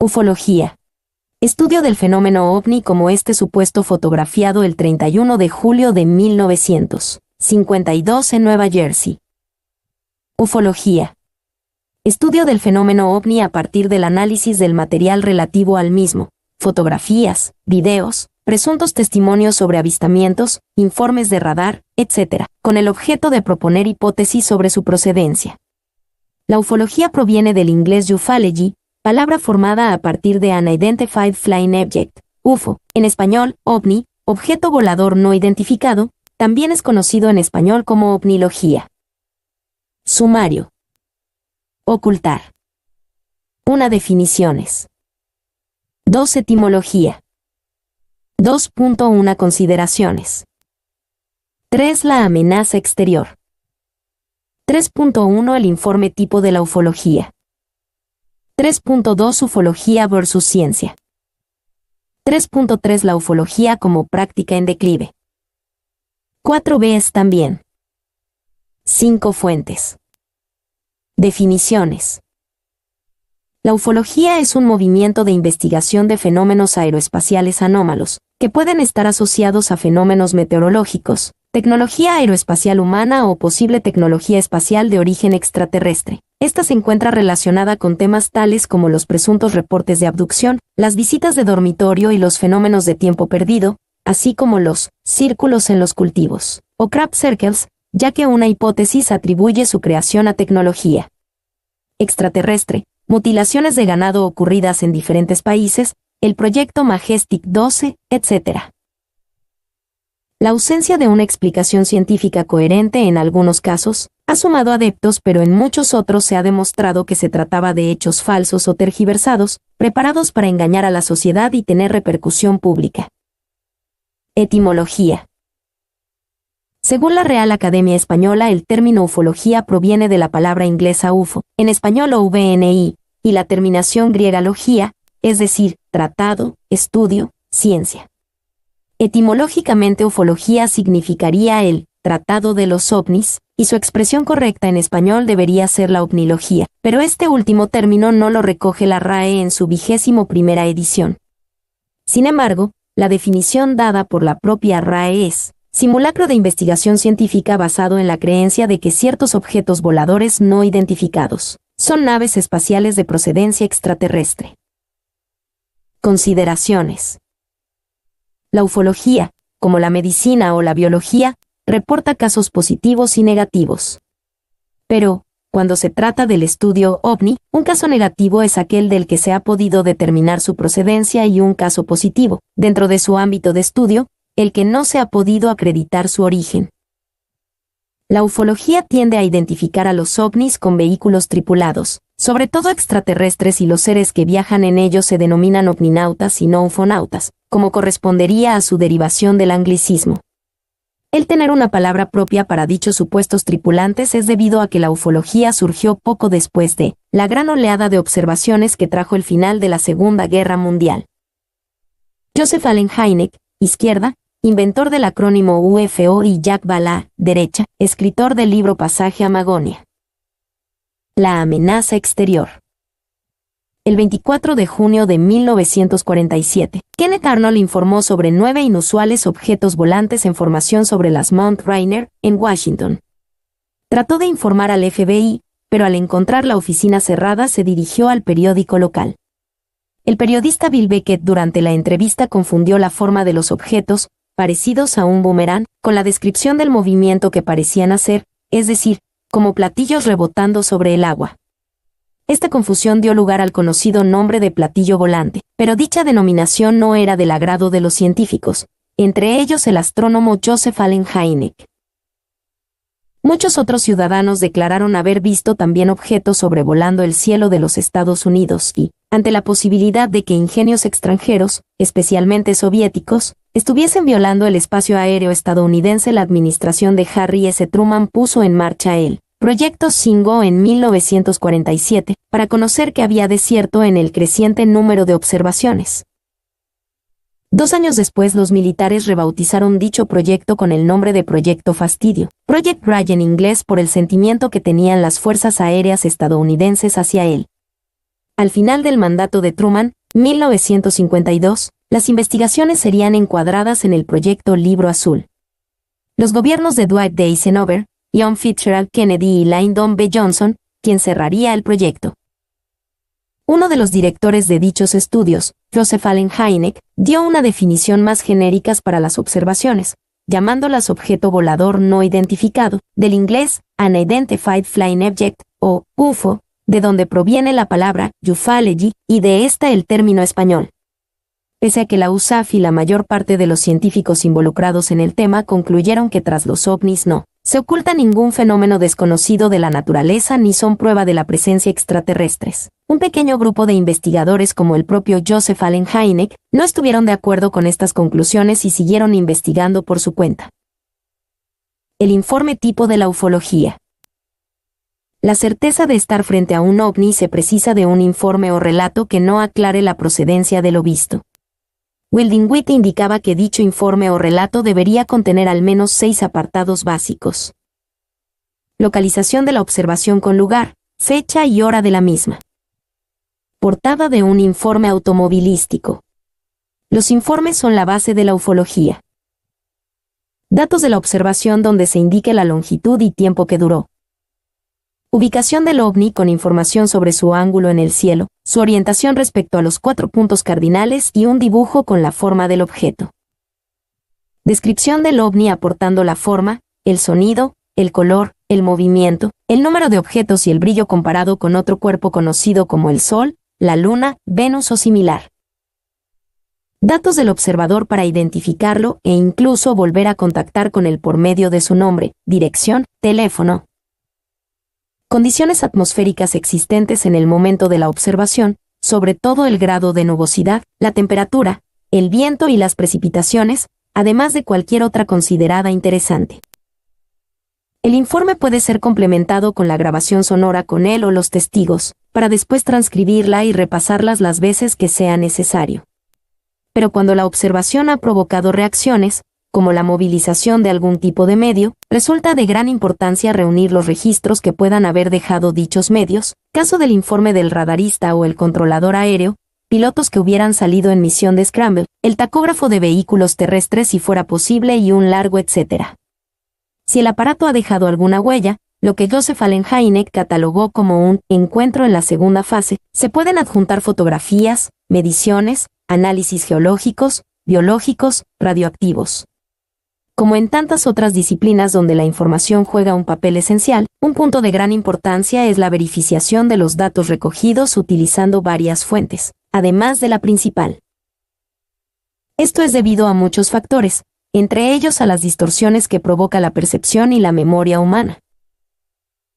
Ufología. Estudio del fenómeno ovni como este supuesto fotografiado el 31 de julio de 1952 en Nueva Jersey. Ufología. Estudio del fenómeno ovni a partir del análisis del material relativo al mismo, fotografías, videos, presuntos testimonios sobre avistamientos, informes de radar, etc., con el objeto de proponer hipótesis sobre su procedencia. La ufología proviene del inglés ufology, palabra formada a partir de Unidentified Flying Object, UFO, en español, ovni, objeto volador no identificado, también es conocido en español como ovnilogía. Sumario. Ocultar. 1. Definiciones. 2. Etimología. 2.1 Consideraciones. 3. La amenaza exterior. 3.1 El informe tipo de la ufología. 3.2 Ufología versus ciencia. 3.3 La ufología como práctica en declive. 4 Ves también. 5 Fuentes. Definiciones. La ufología es un movimiento de investigación de fenómenos aeroespaciales anómalos, que pueden estar asociados a fenómenos meteorológicos, tecnología aeroespacial humana o posible tecnología espacial de origen extraterrestre. Esta se encuentra relacionada con temas tales como los presuntos reportes de abducción, las visitas de dormitorio y los fenómenos de tiempo perdido, así como los círculos en los cultivos, o crop circles, ya que una hipótesis atribuye su creación a tecnología extraterrestre, mutilaciones de ganado ocurridas en diferentes países, el proyecto Majestic 12, etc. La ausencia de una explicación científica coherente en algunos casos ha sumado adeptos, pero en muchos otros se ha demostrado que se trataba de hechos falsos o tergiversados, preparados para engañar a la sociedad y tener repercusión pública. Etimología. Según la Real Academia Española, el término ufología proviene de la palabra inglesa UFO, en español OVNI, y la terminación griega logía, es decir, tratado, estudio, ciencia. Etimológicamente, ufología significaría el tratado de los ovnis, y su expresión correcta en español debería ser la ovnilogía, pero este último término no lo recoge la RAE en su 21ª edición. Sin embargo, la definición dada por la propia RAE es simulacro de investigación científica basado en la creencia de que ciertos objetos voladores no identificados son naves espaciales de procedencia extraterrestre. Consideraciones. La ufología, como la medicina o la biología, reporta casos positivos y negativos. Pero, cuando se trata del estudio OVNI, un caso negativo es aquel del que se ha podido determinar su procedencia y un caso positivo, dentro de su ámbito de estudio, el que no se ha podido acreditar su origen. La ufología tiende a identificar a los ovnis con vehículos tripulados, sobre todo extraterrestres, y los seres que viajan en ellos se denominan ovninautas y no ufonautas, como correspondería a su derivación del anglicismo. El tener una palabra propia para dichos supuestos tripulantes es debido a que la ufología surgió poco después de la gran oleada de observaciones que trajo el final de la Segunda Guerra Mundial. Joseph Allen Hynek, izquierda, inventor del acrónimo UFO, y Jack Bala, derecha, escritor del libro Pasaje a Magonia. La amenaza exterior. El 24 de junio de 1947, Kenneth Arnold informó sobre 9 inusuales objetos volantes en formación sobre las Mount Rainier, en Washington. Trató de informar al FBI, pero al encontrar la oficina cerrada se dirigió al periódico local. El periodista Bill Beckett durante la entrevista confundió la forma de los objetos, parecidos a un boomerang, con la descripción del movimiento que parecían hacer, es decir, como platillos rebotando sobre el agua. Esta confusión dio lugar al conocido nombre de platillo volante, pero dicha denominación no era del agrado de los científicos, entre ellos el astrónomo Joseph Allen Hynek. Muchos otros ciudadanos declararon haber visto también objetos sobrevolando el cielo de los Estados Unidos y, ante la posibilidad de que ingenios extranjeros, especialmente soviéticos, estuviesen violando el espacio aéreo estadounidense, la administración de Harry S. Truman puso en marcha el Proyecto Shingo en 1947 para conocer qué había de cierto en el creciente número de observaciones. 2 años después, los militares rebautizaron dicho proyecto con el nombre de Proyecto Fastidio, Project Raj en inglés, por el sentimiento que tenían las fuerzas aéreas estadounidenses hacia él. Al final del mandato de Truman, 1952, las investigaciones serían encuadradas en el proyecto Libro Azul. Los gobiernos de Dwight D. Eisenhower, John Fitzgerald Kennedy y Lyndon B. Johnson, quien cerraría el proyecto. Uno de los directores de dichos estudios, Joseph Allen Hynek, dio una definición más genérica para las observaciones, llamándolas objeto volador no identificado, del inglés Unidentified Flying Object, o UFO, de donde proviene la palabra ufology y de esta el término español. Pese a que la USAF y la mayor parte de los científicos involucrados en el tema concluyeron que tras los ovnis no se oculta ningún fenómeno desconocido de la naturaleza ni son prueba de la presencia extraterrestres. Un pequeño grupo de investigadores como el propio Joseph Allen Hynek no estuvieron de acuerdo con estas conclusiones y siguieron investigando por su cuenta. El informe tipo de la ufología. La certeza de estar frente a un ovni se precisa de un informe o relato que no aclare la procedencia de lo visto. Wilding-Witt indicaba que dicho informe o relato debería contener al menos 6 apartados básicos. Localización de la observación con lugar, fecha y hora de la misma. Portada de un informe automovilístico. Los informes son la base de la ufología. Datos de la observación donde se indique la longitud y tiempo que duró. Ubicación del ovni con información sobre su ángulo en el cielo, su orientación respecto a los 4 puntos cardinales y un dibujo con la forma del objeto. Descripción del ovni aportando la forma, el sonido, el color, el movimiento, el número de objetos y el brillo comparado con otro cuerpo conocido como el Sol, la Luna, Venus o similar. Datos del observador para identificarlo e incluso volver a contactar con él por medio de su nombre, dirección, teléfono. Condiciones atmosféricas existentes en el momento de la observación, sobre todo el grado de nubosidad, la temperatura, el viento y las precipitaciones, además de cualquier otra considerada interesante. El informe puede ser complementado con la grabación sonora con él o los testigos, para después transcribirla y repasarlas las veces que sea necesario. Pero cuando la observación ha provocado reacciones, como la movilización de algún tipo de medio, resulta de gran importancia reunir los registros que puedan haber dejado dichos medios, caso del informe del radarista o el controlador aéreo, pilotos que hubieran salido en misión de scramble, el tacógrafo de vehículos terrestres si fuera posible y un largo etcétera. Si el aparato ha dejado alguna huella, lo que Joseph Allen Hynek catalogó como un encuentro en la segunda fase, se pueden adjuntar fotografías, mediciones, análisis geológicos, biológicos, radioactivos. Como en tantas otras disciplinas donde la información juega un papel esencial, un punto de gran importancia es la verificación de los datos recogidos utilizando varias fuentes, además de la principal. Esto es debido a muchos factores, entre ellos a las distorsiones que provoca la percepción y la memoria humana.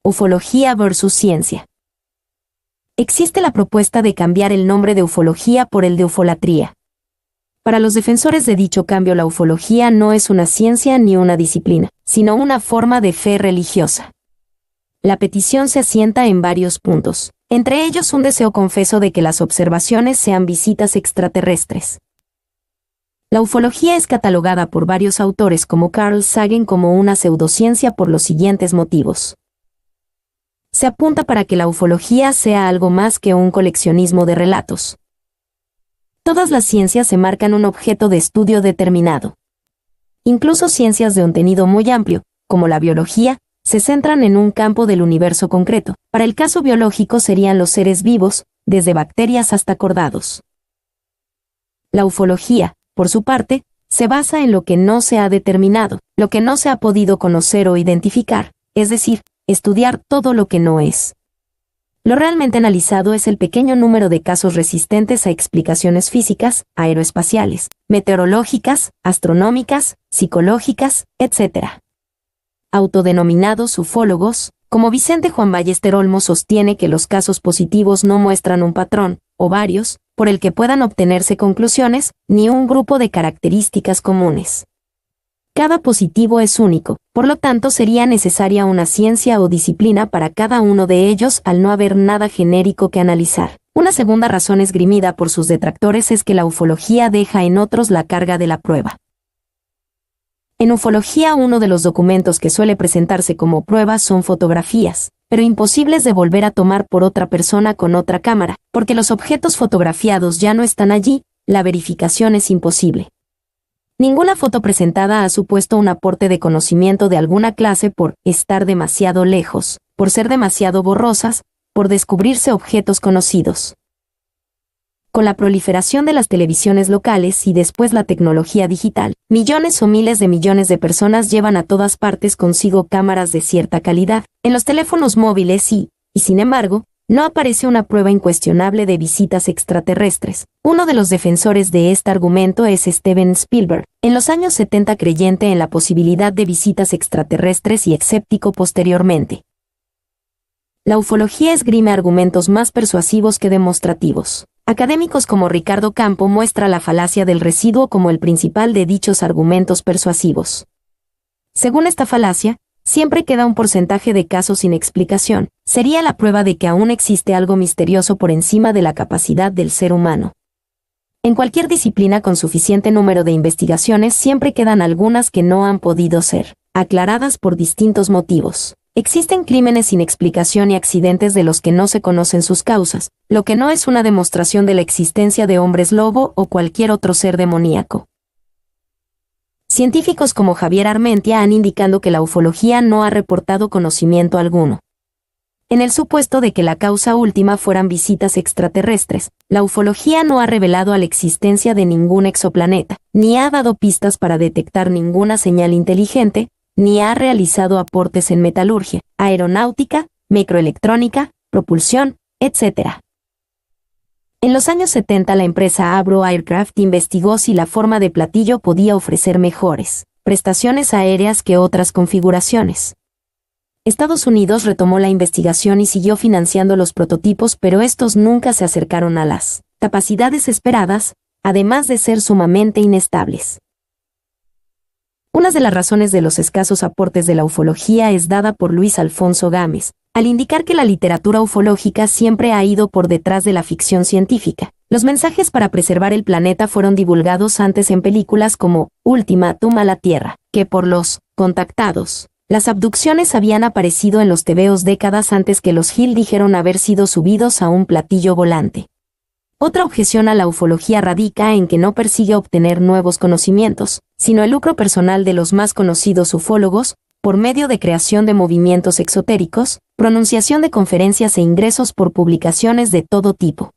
Ufología versus ciencia. Existe la propuesta de cambiar el nombre de ufología por el de ufolatría. Para los defensores de dicho cambio, la ufología no es una ciencia ni una disciplina, sino una forma de fe religiosa. La petición se asienta en varios puntos, entre ellos un deseo confeso de que las observaciones sean visitas extraterrestres. La ufología es catalogada por varios autores como Carl Sagan como una pseudociencia por los siguientes motivos. Se apunta para que la ufología sea algo más que un coleccionismo de relatos. Todas las ciencias se marcan un objeto de estudio determinado. Incluso ciencias de contenido muy amplio, como la biología, se centran en un campo del universo concreto. Para el caso biológico serían los seres vivos, desde bacterias hasta cordados. La ufología, por su parte, se basa en lo que no se ha determinado, lo que no se ha podido conocer o identificar, es decir, estudiar todo lo que no es. Lo realmente analizado es el pequeño número de casos resistentes a explicaciones físicas, aeroespaciales, meteorológicas, astronómicas, psicológicas, etc. Autodenominados ufólogos, como Vicente Juan Ballester Olmo sostiene que los casos positivos no muestran un patrón, o varios, por el que puedan obtenerse conclusiones, ni un grupo de características comunes. Cada positivo es único, por lo tanto sería necesaria una ciencia o disciplina para cada uno de ellos al no haber nada genérico que analizar. Una segunda razón esgrimida por sus detractores es que la ufología deja en otros la carga de la prueba. En ufología uno de los documentos que suele presentarse como prueba son fotografías, pero imposibles de volver a tomar por otra persona con otra cámara, porque los objetos fotografiados ya no están allí, la verificación es imposible. Ninguna foto presentada ha supuesto un aporte de conocimiento de alguna clase por estar demasiado lejos, por ser demasiado borrosas, por descubrirse objetos conocidos. Con la proliferación de las televisiones locales y después la tecnología digital, millones o miles de millones de personas llevan a todas partes consigo cámaras de cierta calidad en los teléfonos móviles y, sin embargo, no aparece una prueba incuestionable de visitas extraterrestres. Uno de los defensores de este argumento es Steven Spielberg, en los años 70 creyente en la posibilidad de visitas extraterrestres y escéptico posteriormente. La ufología esgrime argumentos más persuasivos que demostrativos. Académicos como Ricardo Campo muestra la falacia del residuo como el principal de dichos argumentos persuasivos. Según esta falacia, siempre queda un porcentaje de casos sin explicación. Sería la prueba de que aún existe algo misterioso por encima de la capacidad del ser humano. En cualquier disciplina con suficiente número de investigaciones siempre quedan algunas que no han podido ser aclaradas por distintos motivos. Existen crímenes sin explicación y accidentes de los que no se conocen sus causas, lo que no es una demostración de la existencia de hombres lobo o cualquier otro ser demoníaco. Científicos como Javier Armentia han indicado que la ufología no ha reportado conocimiento alguno. En el supuesto de que la causa última fueran visitas extraterrestres, la ufología no ha revelado la existencia de ningún exoplaneta, ni ha dado pistas para detectar ninguna señal inteligente, ni ha realizado aportes en metalurgia, aeronáutica, microelectrónica, propulsión, etc. En los años 70 la empresa Avro Aircraft investigó si la forma de platillo podía ofrecer mejores prestaciones aéreas que otras configuraciones. Estados Unidos retomó la investigación y siguió financiando los prototipos, pero estos nunca se acercaron a las capacidades esperadas, además de ser sumamente inestables. Una de las razones de los escasos aportes de la ufología es dada por Luis Alfonso Gámez, al indicar que la literatura ufológica siempre ha ido por detrás de la ficción científica. Los mensajes para preservar el planeta fueron divulgados antes en películas como Ultimátum a la Tierra, que por los contactados. Las abducciones habían aparecido en los tebeos décadas antes que los Hill dijeron haber sido subidos a un platillo volante. Otra objeción a la ufología radica en que no persigue obtener nuevos conocimientos, sino el lucro personal de los más conocidos ufólogos, por medio de creación de movimientos exotéricos, pronunciación de conferencias e ingresos por publicaciones de todo tipo.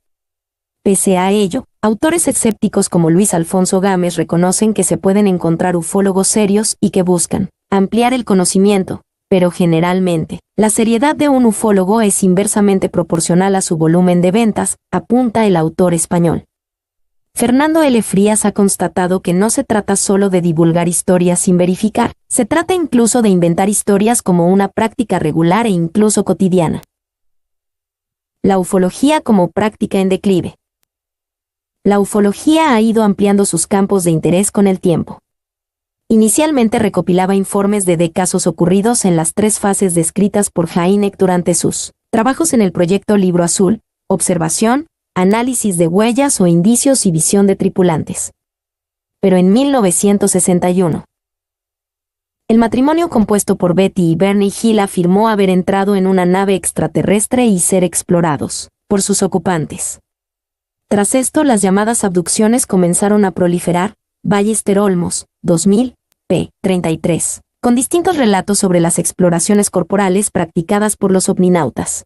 Pese a ello, autores escépticos como Luis Alfonso Gámez reconocen que se pueden encontrar ufólogos serios y que buscan ampliar el conocimiento, pero generalmente, la seriedad de un ufólogo es inversamente proporcional a su volumen de ventas, apunta el autor español. Fernando L. Frías ha constatado que no se trata solo de divulgar historias sin verificar, se trata incluso de inventar historias como una práctica regular e incluso cotidiana. La ufología como práctica en declive. La ufología ha ido ampliando sus campos de interés con el tiempo. Inicialmente recopilaba informes de casos ocurridos en las 3 fases descritas por Hynek durante sus trabajos en el proyecto Libro Azul: observación, análisis de huellas o indicios y visión de tripulantes. Pero en 1961, el matrimonio compuesto por Betty y Bernie Hill afirmó haber entrado en una nave extraterrestre y ser explorados por sus ocupantes. Tras esto, las llamadas abducciones comenzaron a proliferar. Ballester Olmos, 2000, p. 33, con distintos relatos sobre las exploraciones corporales practicadas por los ovninautas.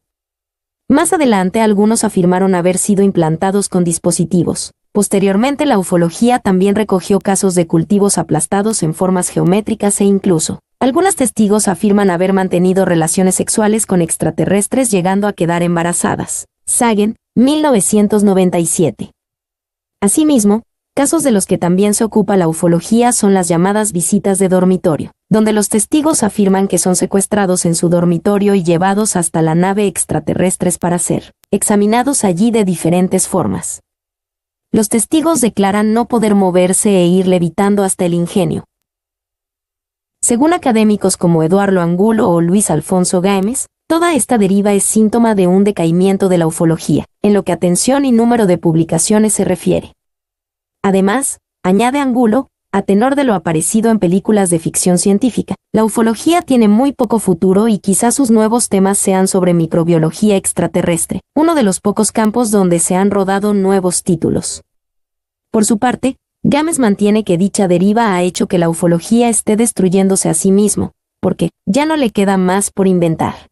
Más adelante algunos afirmaron haber sido implantados con dispositivos. Posteriormente la ufología también recogió casos de cultivos aplastados en formas geométricas e incluso, algunos testigos afirman haber mantenido relaciones sexuales con extraterrestres llegando a quedar embarazadas. Sagan, 1997. Asimismo, casos de los que también se ocupa la ufología son las llamadas visitas de dormitorio, donde los testigos afirman que son secuestrados en su dormitorio y llevados hasta la nave extraterrestres para ser examinados allí de diferentes formas. Los testigos declaran no poder moverse e ir levitando hasta el ingenio. Según académicos como Eduardo Angulo o Luis Alfonso Gámez, toda esta deriva es síntoma de un decaimiento de la ufología, en lo que atención y número de publicaciones se refiere. Además, añade Angulo, A tenor de lo aparecido en películas de ficción científica, la ufología tiene muy poco futuro y quizás sus nuevos temas sean sobre microbiología extraterrestre, uno de los pocos campos donde se han rodado nuevos títulos. Por su parte, Games mantiene que dicha deriva ha hecho que la ufología esté destruyéndose a sí mismo, porque ya no le queda más por inventar.